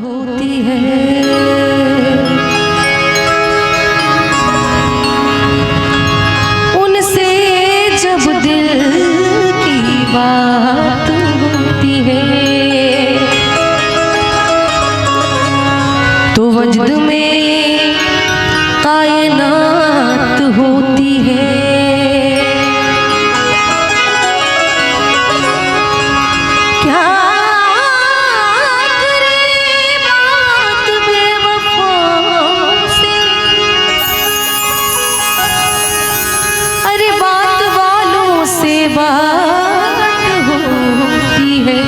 होती है। उनसे जब दिल की बात होती है तो वजद में कायनात होती है। क्या करे बात बेवफाओं से, अरे बात वालों से बात होती है।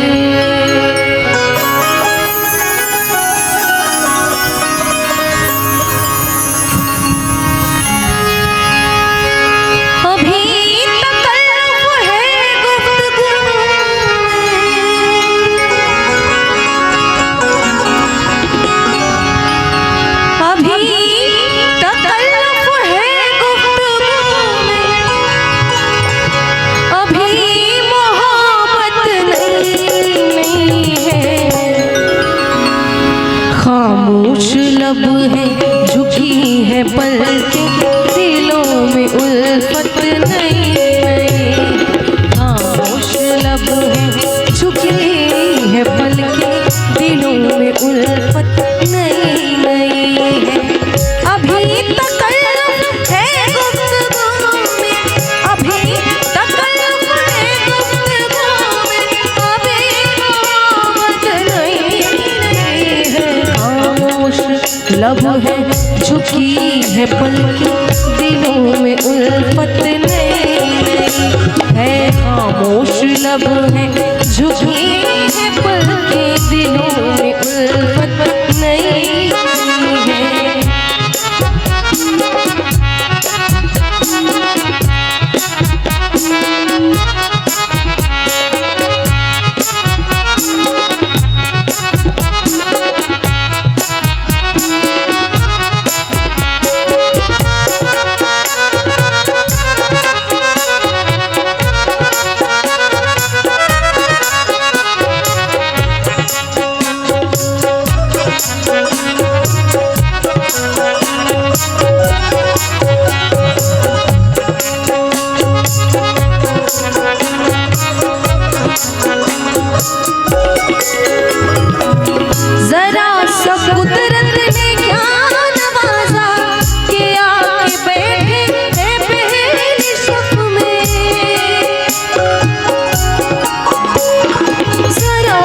खामोश लब है झुकी है पलकें, दिलों में उल्फत नहीं नहीं। खामोश लब है झुकी है पलकें, दिलों में उल्फत नहीं नहीं है। अभी तकल्लुफ़ है गुफ्तगू में, अभी तकल्लुफ़ है गुफ्तगू में, अभी मोहब्बत नहीं नहीं है। खामोश लब है झुकी है पलकें, दिलों में उल्फत नहीं नहीं है। खामोश लब है झुकी है पलकें, दिलों में उल्फत नहीं है। जरा सा कुदरत ने क्या नवाजा कि आके बैठे हैं पहली सफ में। जरा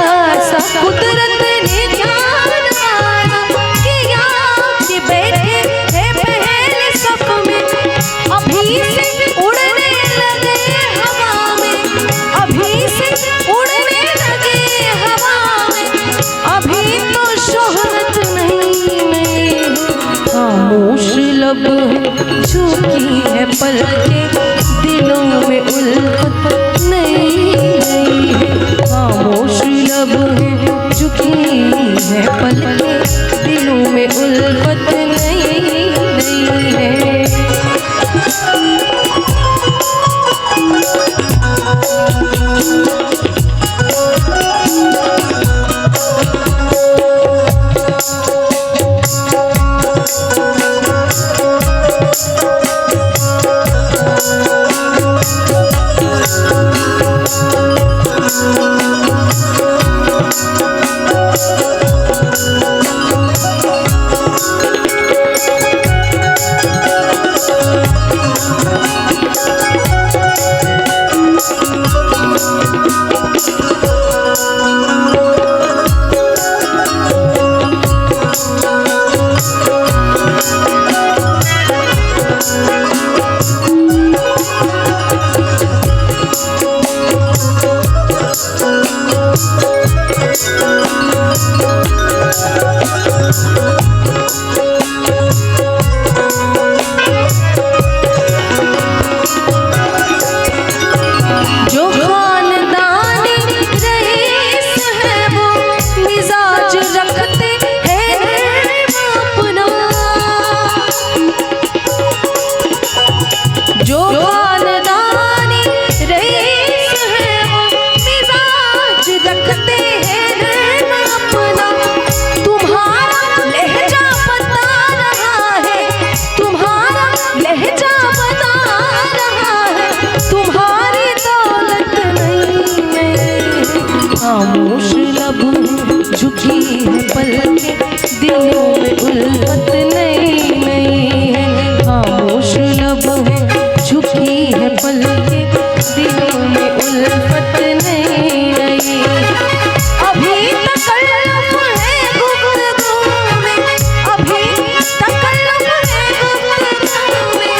सा कुदरत ने क्या नवाजा कि आके बैठे हैं पहली सफ में। अभी से उड़ने लगे हवा में, अभी से उड़ने लगे हवा में, अभी तो शोहरत नहीं नहीं। खामोश लब है झुकी है पलकें, दिलों में उल्फत नहीं नहीं है। खामोश लब है झुकी है पलकें, दिलों में उल्फत नहीं नहीं है। झुकी है पलकें, दिलों में उल्फत नई नई है, खामोश लब है, झुकी है पलकें, दिलों में उल्फत नई नई। अभी तकल्लुफ़ है गुफ्तगू में, अभी तकल्लुफ़ है गुफ्तगू में,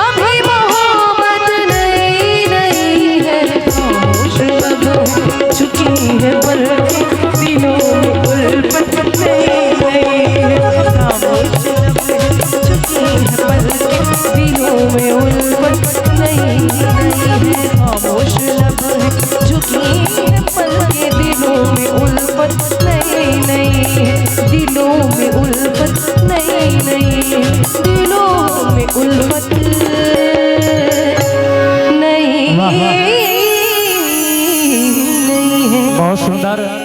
अभी मोहब्बत नई नई है, खामोश लब है, झुकी है पलकें, दिलों में उल्फत नई नई है, खामोश लब है, झुकी है पलकें, दिलों में उल्फत नई नई है, खामोश लब है, झुकी है पलकें, दिलों में उल्फत नई नई है, दिलों में उल्फत नई नई है, दिलों में उल्फत नई नई है। बहुत सुंदर।